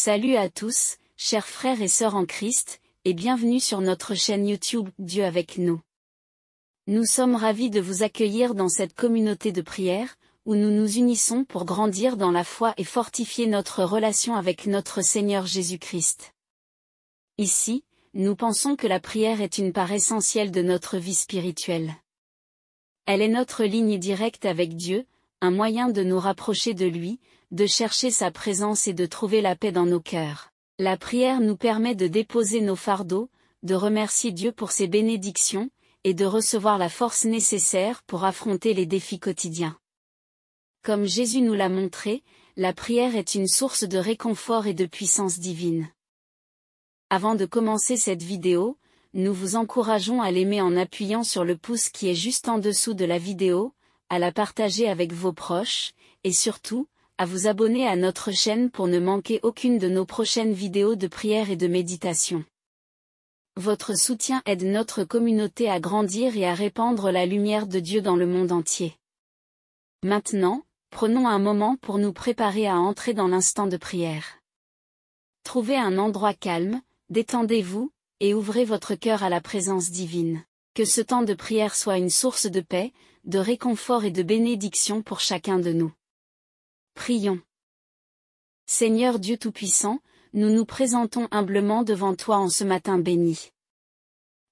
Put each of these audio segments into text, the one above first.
Salut à tous, chers frères et sœurs en Christ, et bienvenue sur notre chaîne YouTube Dieu avec nous. Nous sommes ravis de vous accueillir dans cette communauté de prière, où nous nous unissons pour grandir dans la foi et fortifier notre relation avec notre Seigneur Jésus-Christ. Ici, nous pensons que la prière est une part essentielle de notre vie spirituelle. Elle est notre ligne directe avec Dieu, un moyen de nous rapprocher de lui, de chercher sa présence et de trouver la paix dans nos cœurs. La prière nous permet de déposer nos fardeaux, de remercier Dieu pour ses bénédictions, et de recevoir la force nécessaire pour affronter les défis quotidiens. Comme Jésus nous l'a montré, la prière est une source de réconfort et de puissance divine. Avant de commencer cette vidéo, nous vous encourageons à l'aimer en appuyant sur le pouce qui est juste en dessous de la vidéo, à la partager avec vos proches, et surtout, à vous abonner à notre chaîne pour ne manquer aucune de nos prochaines vidéos de prière et de méditation. Votre soutien aide notre communauté à grandir et à répandre la lumière de Dieu dans le monde entier. Maintenant, prenons un moment pour nous préparer à entrer dans l'instant de prière. Trouvez un endroit calme, détendez-vous, et ouvrez votre cœur à la présence divine. Que ce temps de prière soit une source de paix, de réconfort et de bénédiction pour chacun de nous. Prions. Seigneur Dieu Tout-Puissant, nous nous présentons humblement devant toi en ce matin béni.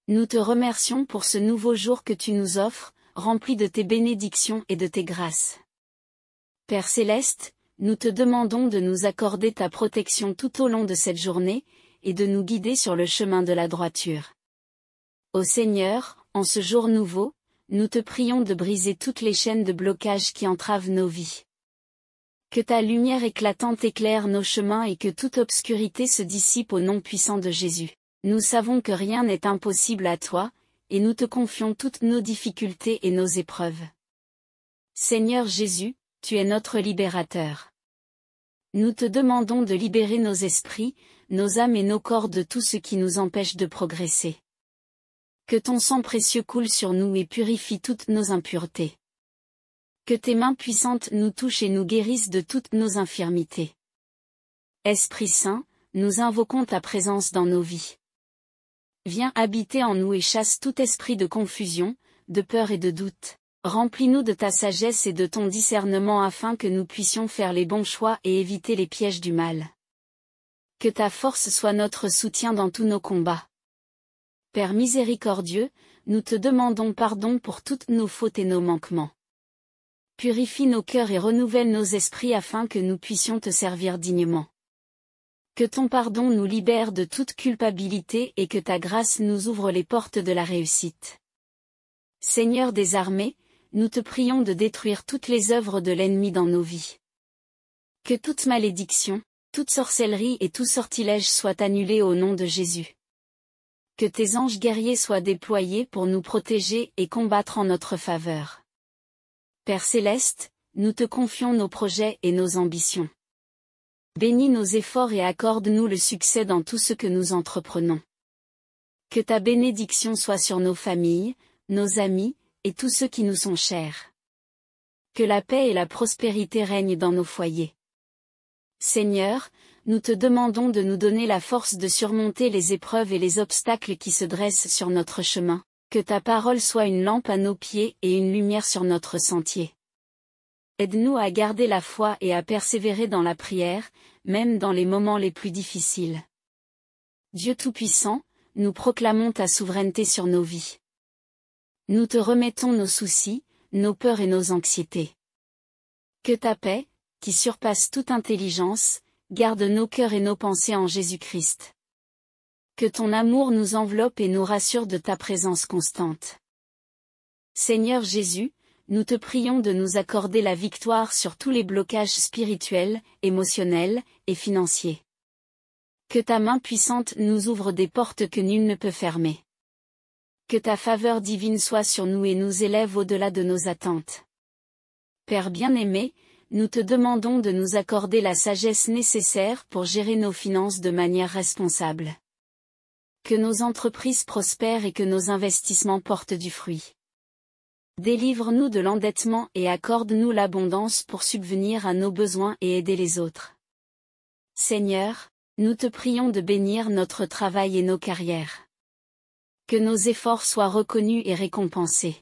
Nous te remercions pour ce nouveau jour que tu nous offres, rempli de tes bénédictions et de tes grâces. Père Céleste, nous te demandons de nous accorder ta protection tout au long de cette journée, et de nous guider sur le chemin de la droiture. Ô Seigneur, en ce jour nouveau, nous te prions de briser toutes les chaînes de blocage qui entravent nos vies. Que ta lumière éclatante éclaire nos chemins et que toute obscurité se dissipe au nom puissant de Jésus. Nous savons que rien n'est impossible à toi, et nous te confions toutes nos difficultés et nos épreuves. Seigneur Jésus, tu es notre libérateur. Nous te demandons de libérer nos esprits, nos âmes et nos corps de tout ce qui nous empêche de progresser. Que ton sang précieux coule sur nous et purifie toutes nos impuretés. Que tes mains puissantes nous touchent et nous guérissent de toutes nos infirmités. Esprit Saint, nous invoquons ta présence dans nos vies. Viens habiter en nous et chasse tout esprit de confusion, de peur et de doute. Remplis-nous de ta sagesse et de ton discernement afin que nous puissions faire les bons choix et éviter les pièges du mal. Que ta force soit notre soutien dans tous nos combats. Père miséricordieux, nous te demandons pardon pour toutes nos fautes et nos manquements. Purifie nos cœurs et renouvelle nos esprits afin que nous puissions te servir dignement. Que ton pardon nous libère de toute culpabilité et que ta grâce nous ouvre les portes de la réussite. Seigneur des armées, nous te prions de détruire toutes les œuvres de l'ennemi dans nos vies. Que toute malédiction, toute sorcellerie et tout sortilège soient annulés au nom de Jésus. Que tes anges guerriers soient déployés pour nous protéger et combattre en notre faveur. Père Céleste, nous te confions nos projets et nos ambitions. Bénis nos efforts et accorde-nous le succès dans tout ce que nous entreprenons. Que ta bénédiction soit sur nos familles, nos amis, et tous ceux qui nous sont chers. Que la paix et la prospérité règnent dans nos foyers. Seigneur, nous te demandons de nous donner la force de surmonter les épreuves et les obstacles qui se dressent sur notre chemin. Que ta parole soit une lampe à nos pieds et une lumière sur notre sentier. Aide-nous à garder la foi et à persévérer dans la prière, même dans les moments les plus difficiles. Dieu Tout-Puissant, nous proclamons ta souveraineté sur nos vies. Nous te remettons nos soucis, nos peurs et nos anxiétés. Que ta paix, qui surpasse toute intelligence, garde nos cœurs et nos pensées en Jésus-Christ. Que ton amour nous enveloppe et nous rassure de ta présence constante. Seigneur Jésus, nous te prions de nous accorder la victoire sur tous les blocages spirituels, émotionnels et financiers. Que ta main puissante nous ouvre des portes que nul ne peut fermer. Que ta faveur divine soit sur nous et nous élève au-delà de nos attentes. Père bien-aimé, nous te demandons de nous accorder la sagesse nécessaire pour gérer nos finances de manière responsable. Que nos entreprises prospèrent et que nos investissements portent du fruit. Délivre-nous de l'endettement et accorde-nous l'abondance pour subvenir à nos besoins et aider les autres. Seigneur, Nous te prions de bénir notre travail et nos carrières. Que nos efforts soient reconnus et récompensés.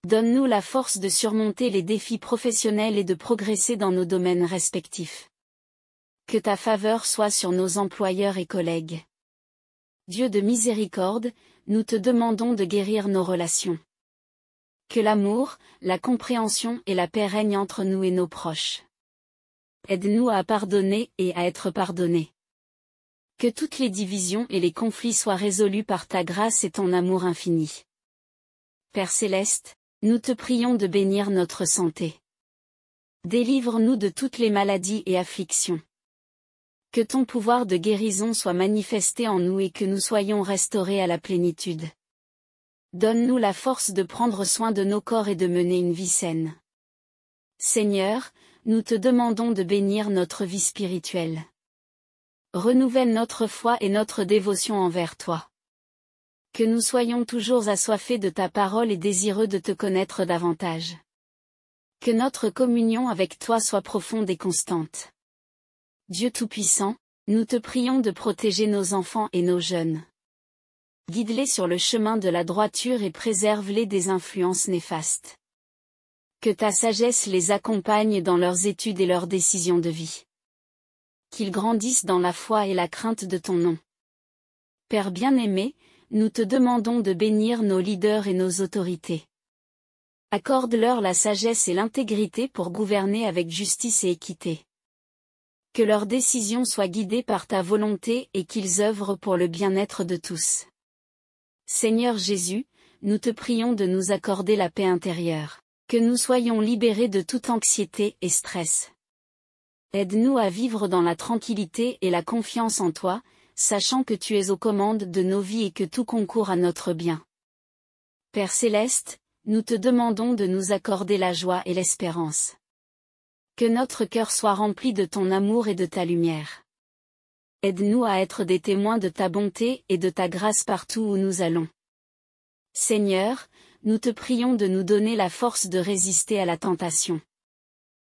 Donne-nous la force de surmonter les défis professionnels et de progresser dans nos domaines respectifs. Que ta faveur soit sur nos employeurs et collègues. Dieu de miséricorde, nous te demandons de guérir nos relations. Que l'amour, la compréhension et la paix règnent entre nous et nos proches. Aide-nous à pardonner et à être pardonnés. Que toutes les divisions et les conflits soient résolus par ta grâce et ton amour infini. Père céleste, nous te prions de bénir notre santé. Délivre-nous de toutes les maladies et afflictions. Que ton pouvoir de guérison soit manifesté en nous et que nous soyons restaurés à la plénitude. Donne-nous la force de prendre soin de nos corps et de mener une vie saine. Seigneur, nous te demandons de bénir notre vie spirituelle. Renouvelle notre foi et notre dévotion envers toi. Que nous soyons toujours assoiffés de ta parole et désireux de te connaître davantage. Que notre communion avec toi soit profonde et constante. Dieu Tout-Puissant, nous te prions de protéger nos enfants et nos jeunes. Guide-les sur le chemin de la droiture et préserve-les des influences néfastes. Que ta sagesse les accompagne dans leurs études et leurs décisions de vie. Qu'ils grandissent dans la foi et la crainte de ton nom. Père bien-aimé, nous te demandons de bénir nos leaders et nos autorités. Accorde-leur la sagesse et l'intégrité pour gouverner avec justice et équité. Que leurs décisions soient guidées par ta volonté et qu'ils œuvrent pour le bien-être de tous. Seigneur Jésus, nous te prions de nous accorder la paix intérieure. Que nous soyons libérés de toute anxiété et stress. Aide-nous à vivre dans la tranquillité et la confiance en toi, sachant que tu es aux commandes de nos vies et que tout concourt à notre bien. Père céleste, nous te demandons de nous accorder la joie et l'espérance. Que notre cœur soit rempli de ton amour et de ta lumière. Aide-nous à être des témoins de ta bonté et de ta grâce partout où nous allons. Seigneur, nous te prions de nous donner la force de résister à la tentation.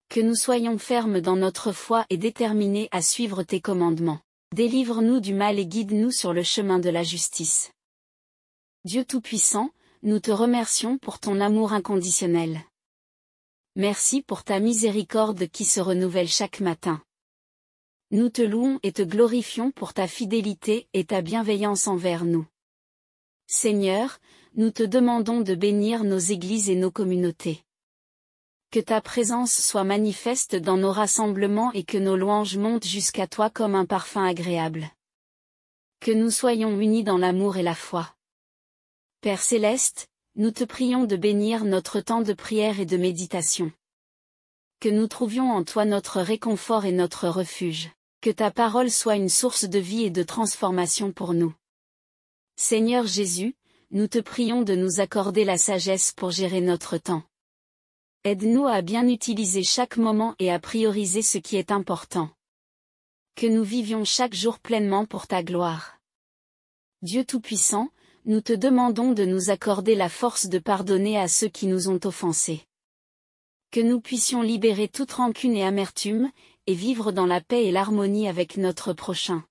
Que nous soyons fermes dans notre foi et déterminés à suivre tes commandements. Délivre-nous du mal et guide-nous sur le chemin de la justice. Dieu Tout-Puissant, nous te remercions pour ton amour inconditionnel. Merci pour ta miséricorde qui se renouvelle chaque matin. Nous te louons et te glorifions pour ta fidélité et ta bienveillance envers nous. Seigneur, nous te demandons de bénir nos églises et nos communautés. Que ta présence soit manifeste dans nos rassemblements et que nos louanges montent jusqu'à toi comme un parfum agréable. Que nous soyons unis dans l'amour et la foi. Père céleste, nous te prions de bénir notre temps de prière et de méditation. Que nous trouvions en toi notre réconfort et notre refuge. Que ta parole soit une source de vie et de transformation pour nous. Seigneur Jésus, nous te prions de nous accorder la sagesse pour gérer notre temps. Aide-nous à bien utiliser chaque moment et à prioriser ce qui est important. Que nous vivions chaque jour pleinement pour ta gloire. Dieu Tout-Puissant, nous te demandons de nous accorder la force de pardonner à ceux qui nous ont offensés. Que nous puissions libérer toute rancune et amertume, et vivre dans la paix et l'harmonie avec notre prochain.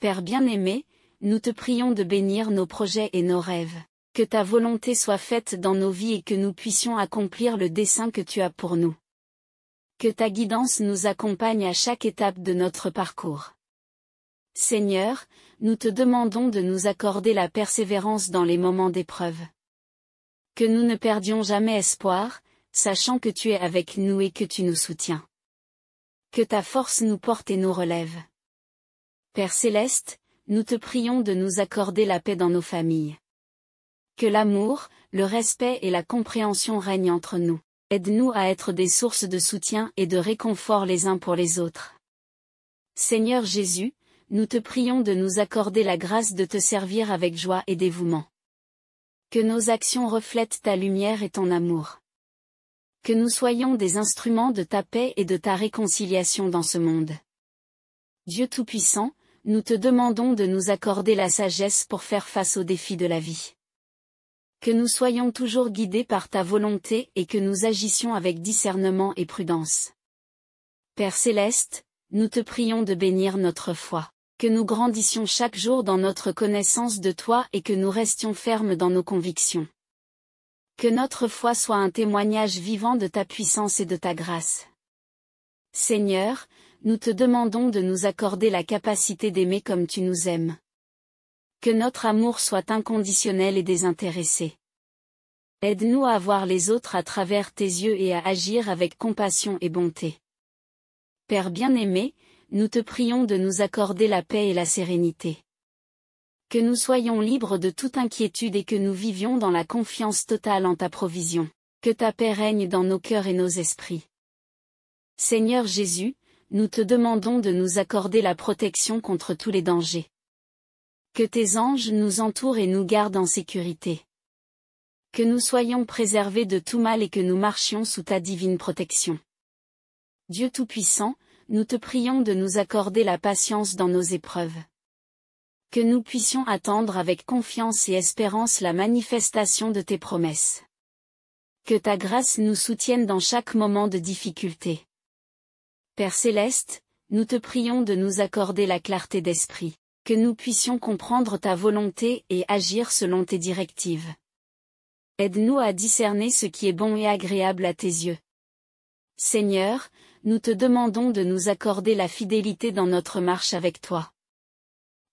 Père bien-aimé, nous te prions de bénir nos projets et nos rêves. Que ta volonté soit faite dans nos vies et que nous puissions accomplir le dessein que tu as pour nous. Que ta guidance nous accompagne à chaque étape de notre parcours. Seigneur, nous te demandons de nous accorder la persévérance dans les moments d'épreuve. Que nous ne perdions jamais espoir, sachant que tu es avec nous et que tu nous soutiens. Que ta force nous porte et nous relève. Père céleste, nous te prions de nous accorder la paix dans nos familles. Que l'amour, le respect et la compréhension règnent entre nous. Aide-nous à être des sources de soutien et de réconfort les uns pour les autres. Seigneur Jésus, nous te prions de nous accorder la grâce de te servir avec joie et dévouement. Que nos actions reflètent ta lumière et ton amour. Que nous soyons des instruments de ta paix et de ta réconciliation dans ce monde. Dieu Tout-Puissant, nous te demandons de nous accorder la sagesse pour faire face aux défis de la vie. Que nous soyons toujours guidés par ta volonté et que nous agissions avec discernement et prudence. Père céleste, nous te prions de bénir notre foi, que nous grandissions chaque jour dans notre connaissance de toi et que nous restions fermes dans nos convictions. Que notre foi soit un témoignage vivant de ta puissance et de ta grâce. Seigneur, nous te demandons de nous accorder la capacité d'aimer comme tu nous aimes. Que notre amour soit inconditionnel et désintéressé. Aide-nous à voir les autres à travers tes yeux et à agir avec compassion et bonté. Père bien-aimé, nous te prions de nous accorder la paix et la sérénité. Que nous soyons libres de toute inquiétude et que nous vivions dans la confiance totale en ta provision. Que ta paix règne dans nos cœurs et nos esprits. Seigneur Jésus, nous te demandons de nous accorder la protection contre tous les dangers. Que tes anges nous entourent et nous gardent en sécurité. Que nous soyons préservés de tout mal et que nous marchions sous ta divine protection. Dieu Tout-Puissant, nous te prions de nous accorder la patience dans nos épreuves. Que nous puissions attendre avec confiance et espérance la manifestation de tes promesses. Que ta grâce nous soutienne dans chaque moment de difficulté. Père Céleste, nous te prions de nous accorder la clarté d'esprit, que nous puissions comprendre ta volonté et agir selon tes directives. Aide-nous à discerner ce qui est bon et agréable à tes yeux. Seigneur, nous te demandons de nous accorder la fidélité dans notre marche avec toi.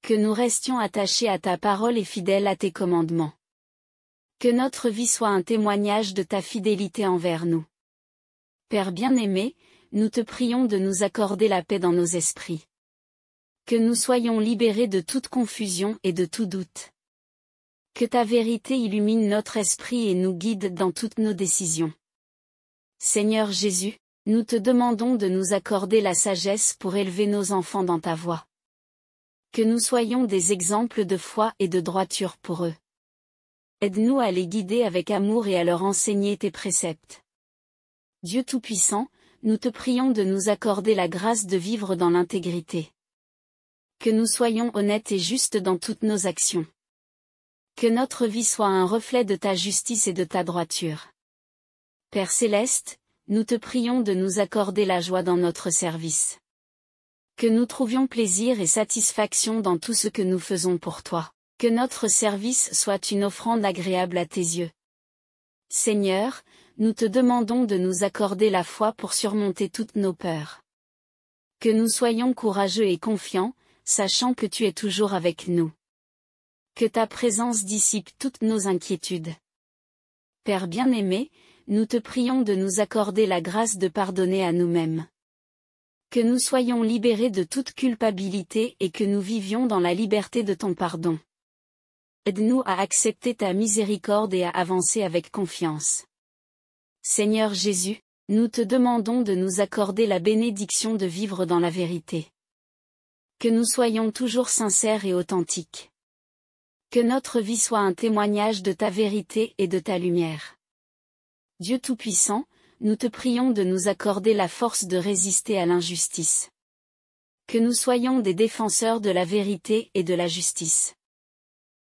Que nous restions attachés à ta parole et fidèles à tes commandements. Que notre vie soit un témoignage de ta fidélité envers nous. Père bien-aimé, nous te prions de nous accorder la paix dans nos esprits. Que nous soyons libérés de toute confusion et de tout doute. Que ta vérité illumine notre esprit et nous guide dans toutes nos décisions. Seigneur Jésus, nous te demandons de nous accorder la sagesse pour élever nos enfants dans ta voie. Que nous soyons des exemples de foi et de droiture pour eux. Aide-nous à les guider avec amour et à leur enseigner tes préceptes. Dieu Tout-Puissant, nous te prions de nous accorder la grâce de vivre dans l'intégrité. Que nous soyons honnêtes et justes dans toutes nos actions. Que notre vie soit un reflet de ta justice et de ta droiture. Père Céleste, nous te prions de nous accorder la joie dans notre service. Que nous trouvions plaisir et satisfaction dans tout ce que nous faisons pour toi. Que notre service soit une offrande agréable à tes yeux. Seigneur, nous te demandons de nous accorder la foi pour surmonter toutes nos peurs. Que nous soyons courageux et confiants, sachant que tu es toujours avec nous. Que ta présence dissipe toutes nos inquiétudes. Père bien-aimé, nous te prions de nous accorder la grâce de pardonner à nous-mêmes. Que nous soyons libérés de toute culpabilité et que nous vivions dans la liberté de ton pardon. Aide-nous à accepter ta miséricorde et à avancer avec confiance. Seigneur Jésus, nous te demandons de nous accorder la bénédiction de vivre dans la vérité. Que nous soyons toujours sincères et authentiques. Que notre vie soit un témoignage de ta vérité et de ta lumière. Dieu Tout-Puissant, nous te prions de nous accorder la force de résister à l'injustice. Que nous soyons des défenseurs de la vérité et de la justice.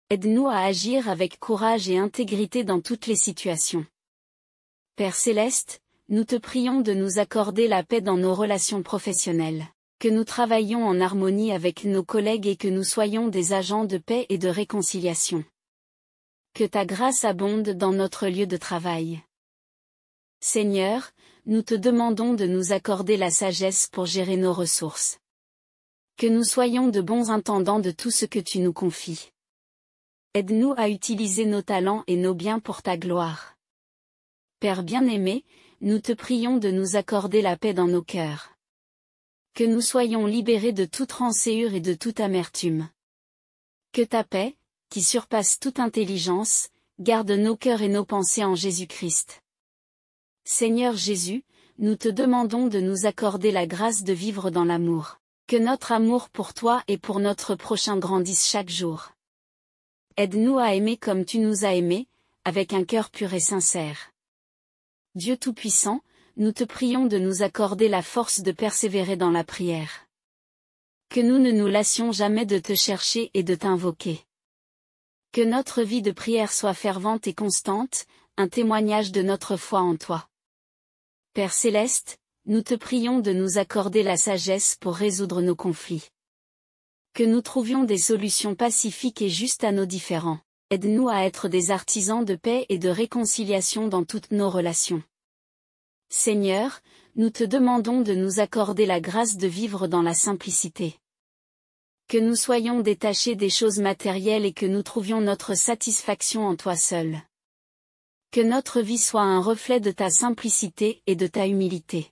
Aide-nous à agir avec courage et intégrité dans toutes les situations. Père Céleste, nous te prions de nous accorder la paix dans nos relations professionnelles. Que nous travaillions en harmonie avec nos collègues et que nous soyons des agents de paix et de réconciliation. Que ta grâce abonde dans notre lieu de travail. Seigneur, nous te demandons de nous accorder la sagesse pour gérer nos ressources. Que nous soyons de bons intendants de tout ce que tu nous confies. Aide-nous à utiliser nos talents et nos biens pour ta gloire. Père bien-aimé, nous te prions de nous accorder la paix dans nos cœurs. Que nous soyons libérés de toute rancœur et de toute amertume. Que ta paix, qui surpasse toute intelligence, garde nos cœurs et nos pensées en Jésus-Christ. Seigneur Jésus, nous te demandons de nous accorder la grâce de vivre dans l'amour. Que notre amour pour toi et pour notre prochain grandisse chaque jour. Aide-nous à aimer comme tu nous as aimés, avec un cœur pur et sincère. Dieu Tout-Puissant, nous te prions de nous accorder la force de persévérer dans la prière. Que nous ne nous lassions jamais de te chercher et de t'invoquer. Que notre vie de prière soit fervente et constante, un témoignage de notre foi en toi. Père Céleste, nous te prions de nous accorder la sagesse pour résoudre nos conflits. Que nous trouvions des solutions pacifiques et justes à nos différends. Aide-nous à être des artisans de paix et de réconciliation dans toutes nos relations. Seigneur, nous te demandons de nous accorder la grâce de vivre dans la simplicité. Que nous soyons détachés des choses matérielles et que nous trouvions notre satisfaction en toi seul. Que notre vie soit un reflet de ta simplicité et de ta humilité.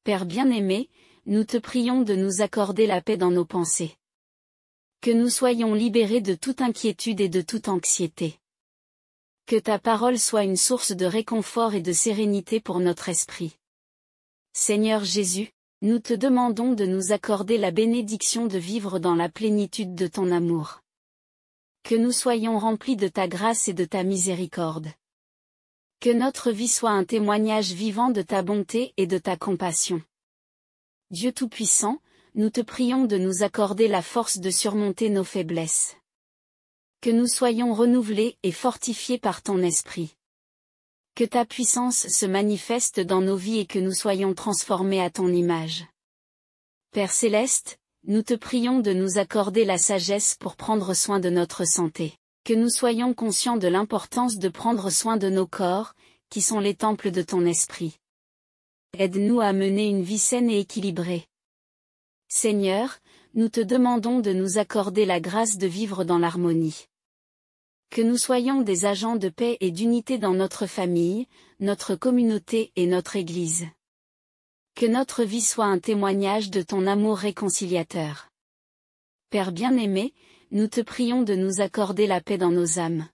Père bien-aimé, nous te prions de nous accorder la paix dans nos pensées. Que nous soyons libérés de toute inquiétude et de toute anxiété. Que ta parole soit une source de réconfort et de sérénité pour notre esprit. Seigneur Jésus, nous te demandons de nous accorder la bénédiction de vivre dans la plénitude de ton amour. Que nous soyons remplis de ta grâce et de ta miséricorde. Que notre vie soit un témoignage vivant de ta bonté et de ta compassion. Dieu Tout-Puissant, nous te prions de nous accorder la force de surmonter nos faiblesses. Que nous soyons renouvelés et fortifiés par ton esprit. Que ta puissance se manifeste dans nos vies et que nous soyons transformés à ton image. Père Céleste, nous te prions de nous accorder la sagesse pour prendre soin de notre santé. Que nous soyons conscients de l'importance de prendre soin de nos corps, qui sont les temples de ton esprit. Aide-nous à mener une vie saine et équilibrée. Seigneur, nous te demandons de nous accorder la grâce de vivre dans l'harmonie. Que nous soyons des agents de paix et d'unité dans notre famille, notre communauté et notre Église. Que notre vie soit un témoignage de ton amour réconciliateur. Père bien-aimé, nous te prions de nous accorder la paix dans nos âmes.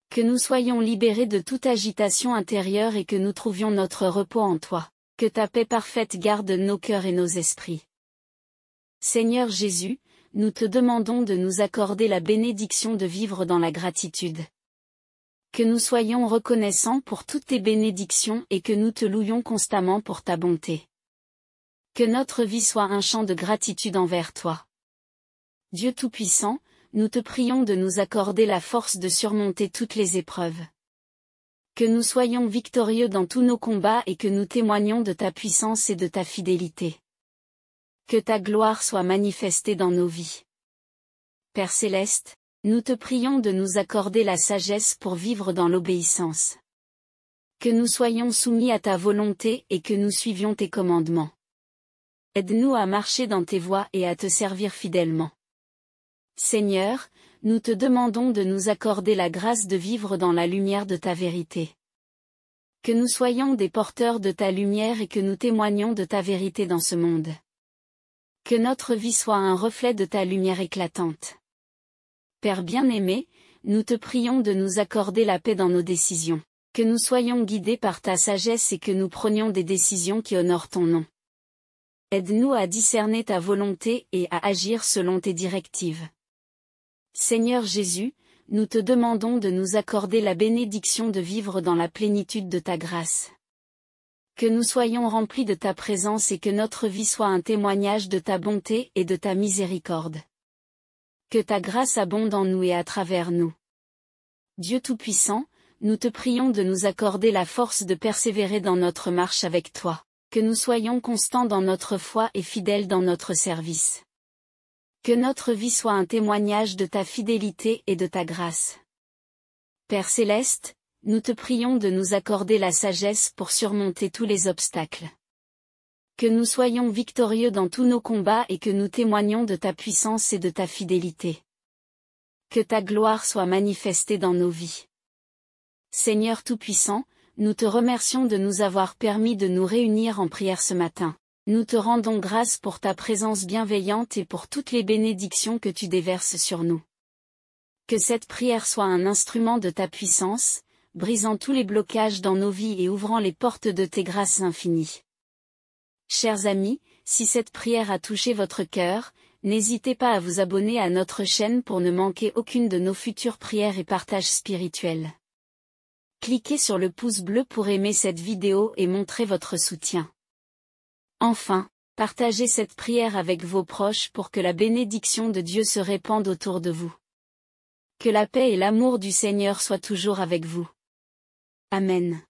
Que nous soyons libérés de toute agitation intérieure et que nous trouvions notre repos en toi. Que ta paix parfaite garde nos cœurs et nos esprits. Seigneur Jésus, nous te demandons de nous accorder la bénédiction de vivre dans la gratitude. Que nous soyons reconnaissants pour toutes tes bénédictions et que nous te louions constamment pour ta bonté. Que notre vie soit un chant de gratitude envers toi. Dieu Tout-Puissant, nous te prions de nous accorder la force de surmonter toutes les épreuves. Que nous soyons victorieux dans tous nos combats et que nous témoignions de ta puissance et de ta fidélité. Que ta gloire soit manifestée dans nos vies. Père Céleste, nous te prions de nous accorder la sagesse pour vivre dans l'obéissance. Que nous soyons soumis à ta volonté et que nous suivions tes commandements. Aide-nous à marcher dans tes voies et à te servir fidèlement. Seigneur, nous te demandons de nous accorder la grâce de vivre dans la lumière de ta vérité. Que nous soyons des porteurs de ta lumière et que nous témoignions de ta vérité dans ce monde. Que notre vie soit un reflet de ta lumière éclatante. Père bien-aimé, nous te prions de nous accorder la paix dans nos décisions. Que nous soyons guidés par ta sagesse et que nous prenions des décisions qui honorent ton nom. Aide-nous à discerner ta volonté et à agir selon tes directives. Seigneur Jésus, nous te demandons de nous accorder la bénédiction de vivre dans la plénitude de ta grâce. Que nous soyons remplis de ta présence et que notre vie soit un témoignage de ta bonté et de ta miséricorde. Que ta grâce abonde en nous et à travers nous. Dieu Tout-Puissant, nous te prions de nous accorder la force de persévérer dans notre marche avec toi. Que nous soyons constants dans notre foi et fidèles dans notre service. Que notre vie soit un témoignage de ta fidélité et de ta grâce. Père Céleste, nous te prions de nous accorder la sagesse pour surmonter tous les obstacles. Que nous soyons victorieux dans tous nos combats et que nous témoignions de ta puissance et de ta fidélité. Que ta gloire soit manifestée dans nos vies. Seigneur Tout-Puissant, nous te remercions de nous avoir permis de nous réunir en prière ce matin. Nous te rendons grâce pour ta présence bienveillante et pour toutes les bénédictions que tu déverses sur nous. Que cette prière soit un instrument de ta puissance, brisant tous les blocages dans nos vies et ouvrant les portes de tes grâces infinies. Chers amis, si cette prière a touché votre cœur, n'hésitez pas à vous abonner à notre chaîne pour ne manquer aucune de nos futures prières et partages spirituels. Cliquez sur le pouce bleu pour aimer cette vidéo et montrer votre soutien. Enfin, partagez cette prière avec vos proches pour que la bénédiction de Dieu se répande autour de vous. Que la paix et l'amour du Seigneur soient toujours avec vous. Amen.